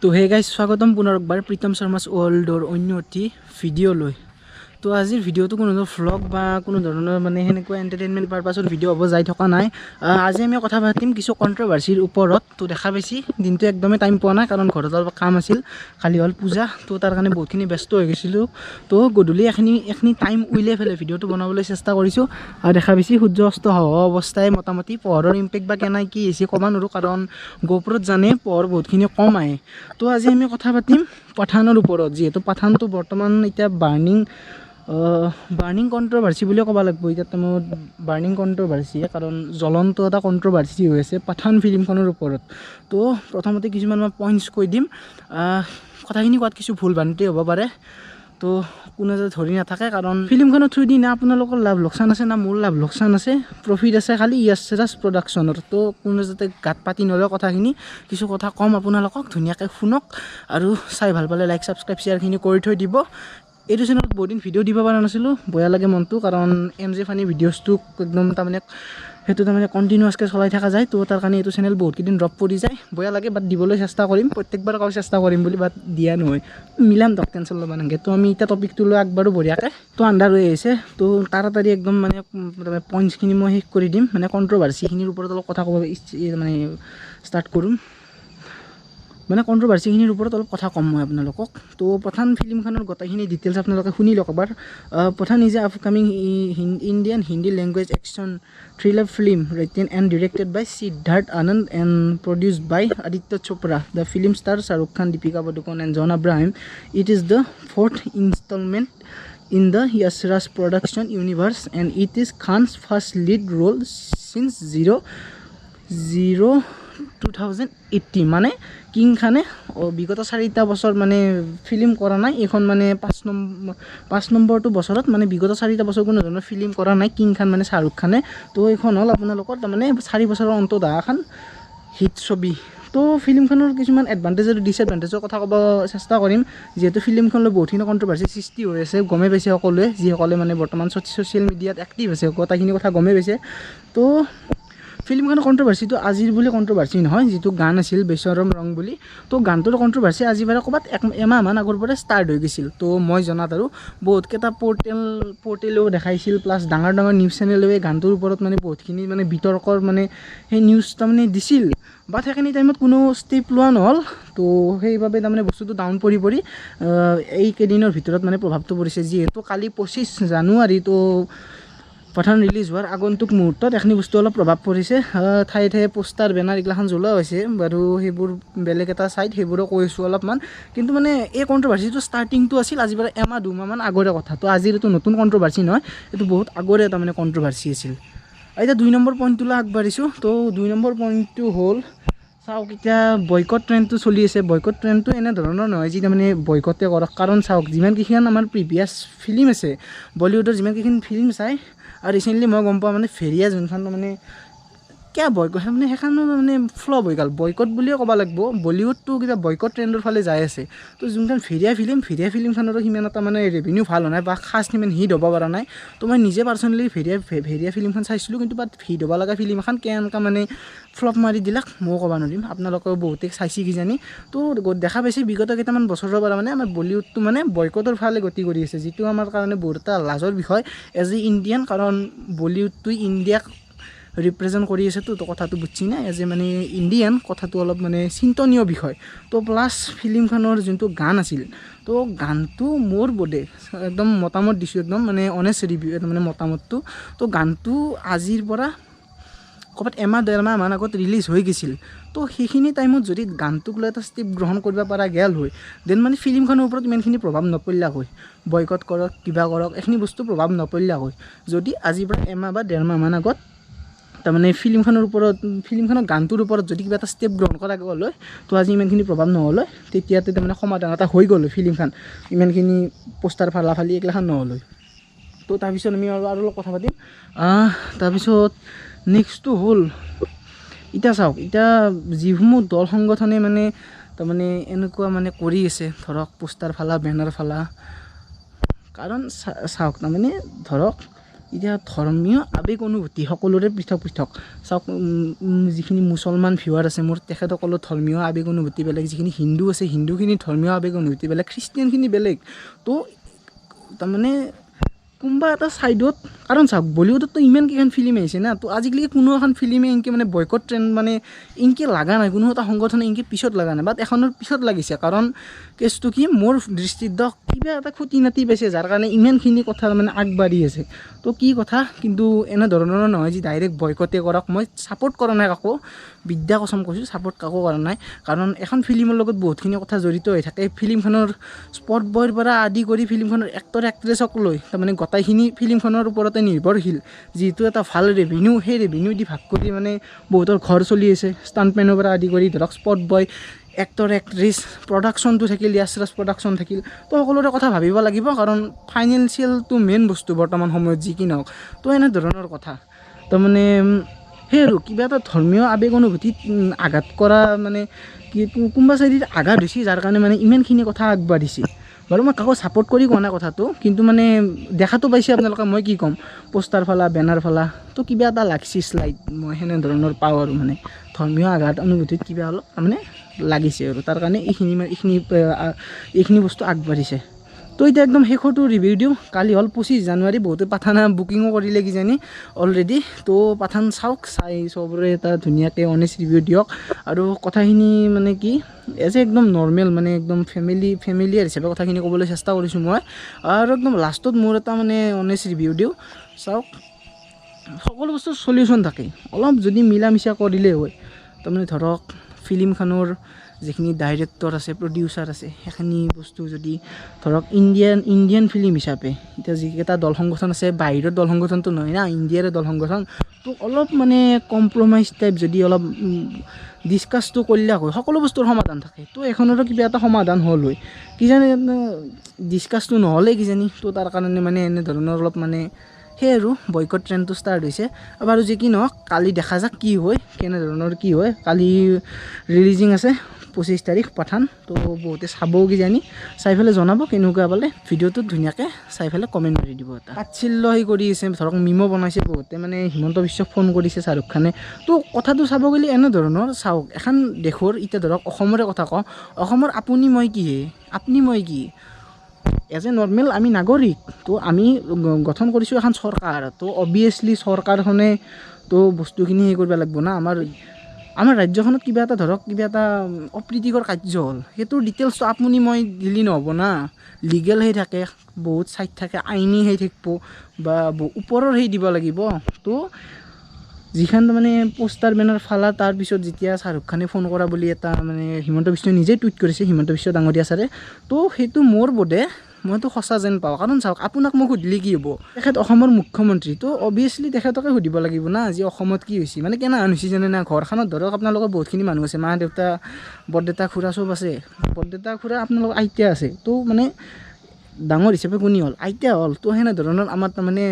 তো hey guys স্বাগতম পুনৰ একবাৰ প্ৰীতম শৰ্মাছ ৱৰ্ল্ডৰ অন্য এটি ভিডিঅ' লৈ। তো আজিৰ ভিডিঅ'টো কোনো ধৰণৰ ভ্লগ বা কোনো ধৰণৰ মানে সেনেকুৱা এণ্টাৰটেইনমেণ্ট পাৰপাছত ভিডিঅ' হ'ব যাই থকা নাই। আজি আমি কথা পাতিম কিছু কণ্ট্ৰভাৰ্চিৰ ওপৰত। তো দেখা পাইছি দিনটো একদমেই টাইম পোৱা নাই, কাৰণ ঘৰত অলপ কাম আছিল, কালি হ'ল পূজা। তো তাৰ কাৰণে বহুতখিনি ব্যস্ত হৈ গৈছিলোঁ। তো গধূলি এইখিনি টাইম উলিয়াই পেলাই ভিডিঅ'টো বনাবলৈ চেষ্টা কৰিছোঁ। আৰু দেখা পাইছি সূৰ্য অস্ত হোৱা অৱস্থাই মোটামুটি পোহৰৰ ইম্পেক্ট বা কেনে কি হৈছে ক'ব নোৱাৰোঁ, কাৰণ গোপ্ৰত জানে পোহৰ বহুতখিনি কম আহে। তো আজি আমি কথা পাতিম পাঠানৰ ওপৰত, যিহেতু পাঠানটো বৰ্তমান এতিয়া বাৰ্ণিং কণ্ট্ৰভাৰ্চি বুলিয়ে ক'ব লাগিব। এতিয়া টাইমত বাৰ্ণিং কণ্ট্ৰভাৰ্চিয়ে, কাৰণ জ্বলন্ত এটা কণ্ট্ৰভাৰ্চি হৈ আছে পাঠান ফিল্মখনৰ ওপৰত। তো প্ৰথমতে কিছুমান মই পইণ্টছ কৈ দিম। কথাখিনি কোৱাত কিছু ভুল ভ্ৰান্তি হ'ব পাৰে, তো কোনো যাতে ধৰি নাথাকে, কাৰণ ফিল্মখনৰ থ্ৰুদি না আপোনালোকৰ লাভ লোকচান আছে না মোৰ লাভ লোকচান আছে, প্ৰফিট আছে খালি য়াছৰাজ প্ৰডাকশ্যনৰ। তো কোনো যাতে গাত পাতি নলয় কথাখিনি, কিছু কথা কম আপোনালোকক, ধুনীয়াকৈ শুনক আৰু চাই ভাল পালে লাইক ছাবস্ক্ৰাইব শ্বেয়াৰখিনি কৰি থৈ দিব। এইটো চেনেলত বহুত দিন ভিডিঅ' দিব পৰা নাছিলোঁ, বেয়া লাগে মনটো, কাৰণ MJ ফানি ভিডিঅ'জটো একদম তাৰমানে সেইটো তাৰমানে কণ্টিনিউৱাছকৈ চলাই থকা যায়। তো তাৰ কাৰণে এইটো চেনেল বহুতকেইদিন ড্ৰপ পৰি যায়, বেয়া লাগে, বাট দিবলৈ চেষ্টা কৰিম, প্ৰত্যেকবাৰ কওঁ চেষ্টা কৰিম বুলি, বাট দিয়া নহয়, মিলাম দক, টেনশ্যন ল'ব নালাগে। তো আমি এতিয়া টপিকটো লৈ আগবাঢ়ো বঢ়িয়াকৈ। তো আন্ধাৰ হৈ আহিছে, তো তাড়াতাড়ি একদম মানে পইণ্টছখিনি মই শেষ কৰি দিম, মানে কণ্ট্ৰভাৰ্চিখিনিৰ ওপৰত অলপ কথা ক'ব মানে ষ্টাৰ্ট কৰিম। মানে কণ্ট্ৰভাৰ্চিখিনিৰ ওপৰত অলপ কথা ক'ম মই আপোনালোকক। তো পাঠান ফিল্মখনৰ গোটেইখিনি ডিটেইলছ আপোনালোকে শুনি লওক এবাৰ। Pathaan is a upcoming Indian Hindi language action thriller film written and directed by Siddharth Anand and produced by Aditya Chopra. The film star Shahrukh Khan, Deepika Padukone and John Abraham. It is the fourth instalment in the Yash Raj production universe and it is Khan's first lead role since 2018 মানে king খানে বিগত 4টা বছৰ মানে film কৰা নাই। এইখন মানে 5 নম্বৰটো বছৰত, মানে বিগত 4টা বছৰ কোনো ধৰণৰ ফিল্ম কৰা নাই কিং খান মানে শ্বাহৰুখ খানে। তো এইখন হ'ল আপোনালোকৰ তাৰমানে 4 বছৰৰ অন্তত এখন হিট ছবি। তো ফিল্মখনৰ কিছুমান এডভান্টেজ আৰু ডিছএডভান্টেজৰ কথা ক'ব চেষ্টা কৰিম, যিহেতু ফিল্মখনলৈ বহুতখিনি কণ্ট্ৰভাৰ্চি সৃষ্টি হৈ আছে, গমেই পাইছে সকলোৱে, যিসকলে মানে বৰ্তমান ছ'চিয়েল মিডিয়াত এক্টিভ আছে, গোটেইখিনি কথা গমেই পাইছে। তো ফিল্মখনৰ কণ্ট্ৰভাৰ্চিটো আজিৰ বুলি কণ্ট্ৰভাৰ্চি নহয়, যিটো গান আছিল বেচৰম ৰং বুলি। তো গানটোৰ কণ্ট্ৰভাৰ্চি আজি বাৰু ক'ৰবাত এমাহমান আগৰ পৰা ষ্টাৰ্ট হৈ গৈছিল। তো মই জনাত আৰু বহুতকেইটা পৰ্টেলেও দেখাইছিল, প্লাছ ডাঙৰ নিউজ চেনেলেও এই গানটোৰ ওপৰত মানে বহুতখিনি মানে বিতৰ্কৰ মানে সেই নিউজ তাৰমানে দিছিল, বাট সেইখিনি টাইমত কোনো ষ্টেপ লোৱা নহ'ল। তো সেইবাবে তাৰমানে বস্তুটো ডাউন পৰি এইকেইদিনৰ ভিতৰত মানে প্ৰভাৱটো পৰিছে, যিহেতু কালি 25 জানুৱাৰী তো পাঠান ৰিলিজ হোৱাৰ আগন্তুক মুহূৰ্তত এইখিনি বস্তু অলপ প্ৰভাৱ পৰিছে। ঠায়ে ঠায়ে পোষ্টাৰ বেনাৰ এইগিলাখন জ্বলোৱা হৈছে বাৰু, সেইবোৰ বেলেগ এটা ছাইড, সেইবোৰো কৈছোঁ অলপমান। কিন্তু মানে এই কণ্ট্ৰভাৰ্চিটো ষ্টাৰ্টিংটো আছিল আজি বাৰু এমাহ 2মাহমান আগৰে কথা। তো আজিৰ এইটো নতুন কণ্ট্ৰভাৰ্চি নহয়, এইটো বহুত আগৰে তাৰমানে কণ্ট্ৰভাৰ্চি আছিল। এতিয়া 2 নম্বৰ পইণ্টটোলৈ আগবাঢ়িছোঁ। তো 2 নম্বৰ পইণ্টটো হ'ল, চাওক এতিয়া বয়কট ট্ৰেণ্ডটো চলি আছে। বয়কট ট্ৰেণ্ডটো এনেধৰণৰ নহয় যি তাৰমানে বয়কটে কৰক, কাৰণ চাওক যিমানকেইখন আমাৰ প্ৰিভিয়াছ ফিল্ম আছে, বলীউডৰ যিমানকেইখন ফিল্ম চাই, আৰু ৰিচেণ্টলি মই গম পাওঁ মানে ভেৰিয়া যোনখন মানে কিয় বয়কট মানে সেইখন মানে ফ্লপ হৈ গ'ল, বয়কট বুলিয়ে ক'ব লাগিব। বলীউডটো কিবা বয়কট ট্ৰেণ্ডৰ ফালে যাই আছে। তো যোনখন ভেৰিয়া ফিল্মখনৰো সিমান এটা মানে ৰেভিনিউ ভাল হোৱা নাই বা খাচ সিমান হিট হ'ব পৰা নাই। তো মই নিজে পাৰ্চনেলি ভেৰিয়া ফিল্মখন চাইছিলোঁ, কিন্তু বাট হিট হ'ব লগা ফিল্ম এখন কেনেকৈ মানে ফ্লপ মাৰি দিলাক ময়ো ক'ব নোৱাৰিম, আপোনালোকেও বহুতে চাইছে কিজানি। তো দেখা পাইছে বিগত কেইটামান বছৰৰ পৰা মানে আমাৰ বলীউডটো মানে বয়কটৰ ফালে গতি কৰি আছে, যিটো আমাৰ কাৰণে বহুত এটা লাজৰ বিষয় এজ এ ইণ্ডিয়ান, কাৰণ বলীউডটোৱে ইণ্ডিয়াক ৰিপ্ৰেজেণ্ট কৰি আছে। তো কথাটো বুজছি না, এজ এ মানে ইণ্ডিয়ান কথাটো অলপ মানে চিন্তনীয় বিষয়। তো প্লাছ ফিল্মখনৰ যোনটো গান আছিল, তো গানটো মোৰ বোধে একদম মতামত দিছোঁ, একদম মানে অনেষ্ট ৰিভিউ মানে মতামতটো। তো গানটো আজিৰ পৰা ক'ৰবাত এমাহ 1.5 মাহ আগত ৰিলিজ হৈ গৈছিল। তো সেইখিনি টাইমত যদি গানটোক লৈ এটা ষ্টেপ গ্ৰহণ কৰিব পৰা গেল হয়, দেন মানে ফিল্মখনৰ ওপৰত ইমানখিনি প্ৰভাৱ নপৰিলাক হয়। বয়কট কৰক কিবা কৰক এইখিনি বস্তু প্ৰভাৱ নপৰিলাক হয়, যদি আজিৰ পৰা এমাহ বা 1.5 মাহমান আগত তাৰমানে ফিল্মখনৰ গানটোৰ ওপৰত যদি কিবা এটা ষ্টেপ গ্ৰহণ কৰা গ'ল হয়, তো আজি ইমানখিনি প্ৰভাৱ নহ'ল হয়। তেতিয়াতে তাৰমানে সমাধান এটা হৈ গ'ল হয়, ফিল্মখন ইমানখিনি পোষ্টাৰ ফালি এইগিলাখন নহ'ল হয়। তো তাৰপিছত আমি আৰু অলপ কথা পাতিম। তাৰপিছত নেক্সটটো হ'ল, এতিয়া চাওক, এতিয়া যিসমূহ দল সংগঠনে মানে তাৰমানে এনেকুৱা মানে কৰি আছে, ধৰক পোষ্টাৰ ফালা বেনাৰ ফালা, কাৰণ চাওক তাৰমানে ধৰক এতিয়া ধৰ্মীয় আৱেগ অনুভূতি সকলোৰে পৃথক পৃথক চাওক যিখিনি মুছলমান ভিউৱাৰ আছে মোৰ তেখেতসকলৰ ধৰ্মীয় আৱেগ অনুভূতি বেলেগ যিখিনি হিন্দু আছে হিন্দুখিনিৰ ধৰ্মীয় আৱেগ অনুভূতি বেলেগ খ্ৰীষ্টিয়ানখিনি বেলেগ তো তাৰমানে কোনোবা এটা ছাইডত কাৰণ চাওক বলিউডতো ইমান কেইখন ফিল্ম আহিছে না তো আজিকালি কোনো এখন ফিল্মে এনেকৈ মানে বয়কট ট্ৰেণ্ড মানে এনেকৈ লগা নাই কোনো এটা সংগঠনে এনেকৈ পিছত লগা নাই বাট এখনৰ পিছত লাগিছে কাৰণ কেছটো কি মোৰ দৃষ্টিত কিবা এটা খুটি নাতি পাইছে যাৰ কাৰণে ইমানখিনি কথা মানে আগবাঢ়ি আছে তো কি কথা কিন্তু এনেধৰণৰ নহয় যে ডাইৰেক্ট বয়কটে কৰক মই ছাপোৰ্ট কৰা নাই কাকো বিদ্যা কচম কৈছোঁ ছাপোৰ্ট কাকো কৰা নাই কাৰণ এখন ফিল্মৰ লগত বহুতখিনি কথা জড়িত হৈ থাকে ফিল্মখনৰ স্পট বয়ৰ পৰা আদি কৰি ফিল্মখনৰ এক্টৰ এক্ট্ৰেছক লৈ তাৰমানে গোটেইখিনি ফিল্মখনৰ ওপৰতে নিৰ্ভৰশীল যিহেতু এটা ভাল ৰেভিনিউ সেই ৰেভিনিউ দি ভাগ কৰি মানে বহুতৰ ঘৰ চলি আছে ষ্টাণ্টমেনৰ পৰা আদি কৰি ধৰক স্পট বয় এক্টৰ এক্ট্ৰেছ প্ৰডাকশ্যনটো থাকিল ইয়াছৰাজ প্ৰডাকশ্যন থাকিল তো সকলোৰে কথা ভাবিব লাগিব কাৰণ ফাইনেন্সিয়েলটো মেইন বস্তু বৰ্তমান সময়ত যি কি নহওক তো এনেধৰণৰ কথা তাৰমানে সেই আৰু কিবা এটা ধৰ্মীয় আৱেগ অনুভূতিত আঘাত কৰা মানে কি কোনোবা চাইডত আঘাত হৈছে যাৰ কাৰণে মানে ইমানখিনি কথা আগবাঢ়িছে বাৰু মই কাকো ছাপোৰ্ট কৰি কোৱা নাই কথাটো কিন্তু মানে দেখাটো পাইছে আপোনালোকে মই কি ক'ম পোষ্টাৰ ফালা বেনাৰ ফালা তো কিবা এটা লাগছি শ্লাইড মই সেনেধৰণৰ পাওঁ আৰু মানে ধৰ্মীয় আঘাত অনুভূতিত কিবা অলপ তাৰমানে লাগিছে আৰু তাৰ কাৰণে এইখিনি বস্তু আগবাঢ়িছে তো এতিয়া একদম শেষৰটো ৰিভিউ দিওঁ কালি হ'ল 25 জানুৱাৰী বহুতে পাঠানা বুকিঙো কৰিলে কিজানি অলৰেডি তো পাঠান চাওক চাই চবৰে এটা ধুনীয়াকৈ অনেষ্ট ৰিভিউ দিয়ক আৰু কথাখিনি মানে কি এজ একদম নৰ্মেল মানে একদম ফেমিলিয়াৰ হিচাপে কথাখিনি ক'বলৈ চেষ্টা কৰিছোঁ মই আৰু একদম লাষ্টত মোৰ এটা মানে অনেষ্ট ৰিভিউ দিওঁ চাওক সকলো বস্তুৰ চলিউশ্যন থাকে অলপ যদি মিলা মিছা কৰিলে হয় তাৰমানে ধৰক ফিল্মখনৰ যিখিনি ডাইৰেক্টৰ আছে প্ৰডিউচাৰ আছে সেইখিনি বস্তু যদি ধৰক ইণ্ডিয়ান ফিল্ম হিচাপে এতিয়া যিকেইটা দল সংগঠন আছে বাহিৰৰ দল সংগঠনটো নহয় না ইণ্ডিয়াৰে দল সংগঠন তো অলপ মানে কম্প্ৰমাইজ টাইপ যদি অলপ ডিছকাছটো কৰিলে হয় সকলো বস্তুৰ সমাধান থাকে তো এখনৰো কিবা এটা সমাধান হ'ল হয় কিজানি ডিছকাছটো নহ'লে কিজানি তো তাৰ কাৰণে মানে এনেধৰণৰ অলপ মানে সেই আৰু বয়কট ট্ৰেণ্ডটো ষ্টাৰ্ট হৈছে বাৰু যি কি নহওক কালি দেখা যাক কি হয় কেনেধৰণৰ কি হয় কালি ৰিলিজিং আছে 25 তাৰিখ পাঠান তো বহুতে চাবও কিজানি চাই পেলাই জনাব কেনেকুৱা পালে ভিডিঅ'টো ধুনীয়াকৈ চাই পেলাই কমেণ্ট কৰি দিব এটা তাচ্ছিল্য সেই কৰি আছে ধৰক মিমো বনাইছে বহুতে মানে হিমন্ত বিশ্বক ফোন কৰিছে শ্বাহৰুখ খানে তো কথাটো চাব গ'লে এনেধৰণৰ চাওক এখন দেশৰ এতিয়া ধৰক অসমৰে কথা কওঁ অসমৰ আপুনি মই কি এজ এ নৰ্মেল আমি নাগৰিক তো আমি গঠন কৰিছোঁ এখন চৰকাৰ তো অবভিয়াছলি চৰকাৰখনে তো বস্তুখিনি হেৰি কৰিব লাগিব না আমাৰ ৰাজ্যখনত কিবা এটা ধৰক কিবা এটা অপ্ৰীতিকৰ কাৰ্য হ'ল সেইটোৰ ডিটেইলছটো আপুনি মই দিলি নহ'ব না লিগেল সেই থাকে বহুত চাইড থাকে আইনী সেই থাকিব বা ওপৰৰ সেই দিব লাগিব তো যিখন মানে পোষ্টাৰ বেনাৰ ফালা তাৰপিছত যেতিয়া শ্বাহৰুখ খানে ফোন কৰা বুলি এটা মানে হিমন্ত বিশ্বই নিজেই টুইট কৰিছে হিমন্ত বিশ্ব ডাঙৰীয়া ছাৰে তো সেইটো মোৰ বোধে মইতো সঁচা যেন পাওঁ কাৰণ চাওক আপোনাক মোক সুধিলে কি হ'ব তেখেত অসমৰ মুখ্যমন্ত্ৰী তো অভিয়াছলি তেখেতকে সুধিব লাগিব না যে অসমত কি হৈছে মানে কেনেহেন হৈছে জানে না ঘৰখনত ধৰক আপোনালোকৰ বহুতখিনি মানুহ আছে মা দেউতা বৰদেউতা খুৰা চব আছে বৰদেউতা খুৰা আপোনালোকৰ আইতা আছে তো মানে ডাঙৰ হিচাপে কোনি হ'ল আইতা হ'ল তো সেনেধৰণৰ আমাৰ তাৰমানে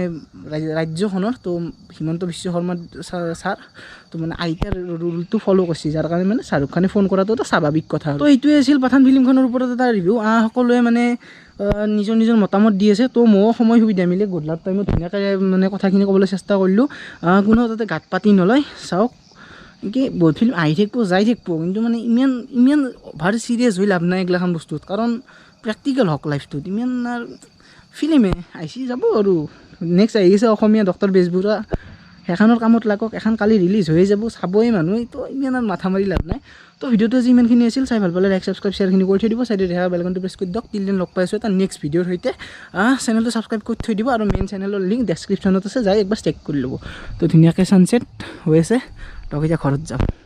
ৰাজ্যখনৰ তো হিমন্ত বিশ্ব শৰ্মা ছাৰ তো মানে আইতাৰ ৰুলটো ফ'ল' কৰিছে যাৰ কাৰণে মানে শ্বাহৰুখ খানে ফোন কৰাটো এটা স্বাভাৱিক কথা তো এইটোৱে আছিল পাঠান ফিল্মখনৰ ওপৰত এটা ৰিভিউ সকলোৱে মানে নিজৰ মতামত দি আছে তো ময়ো সময় সুবিধা মিলে গধূলাৰ টাইমত ধুনীয়াকৈ মানে কথাখিনি ক'বলৈ চেষ্টা কৰিলোঁ কোনো তাতে গাত পাতি নলয় চাওক কি বহুত ফিল্ম আহি থাকিব যাই থাকিব কিন্তু মানে ইমান অভাৰ চিৰিয়াছ হৈ লাভ নাই এইগিলাখান বস্তুত কাৰণ প্ৰেক্টিকেল হওক লাইফটোত ইমান আৰু ফিল্মে আহিছে যাব আৰু নেক্সট আহি আছে অসমীয়া ডক্টৰ বেজবৰুৱা সেইখনৰ কামত লাগক এখন কালি ৰিলিজ হৈ যাব চাবই মানুহে তো ইমান আৰু মাথা মাৰি লাভ নাই তো ভিডিঅ'টো যি ইমানখিনি আছিল চাই ভাল পালে লাইক ছাবস্ক্ৰাইব শ্বেয়াৰখিনি কৰি থৈ দিব চাইডে দেখা বেলকনটো প্ৰেছ কৰি দিয়ক তিলদিন লগ পাইছোঁ এটা নেক্সট ভিডিঅ'ৰ সৈতে চেনেলটো ছাবস্ক্ৰাইব কৰি থৈ দিব আৰু মেইন চেনেলৰ লিংক ডেছক্ৰিপশ্যনত আছে যাই একবাৰ চেক কৰি ল'ব তো ধুনীয়াকৈ ছানছেট হৈ আছে তো এতিয়া ঘৰত যাম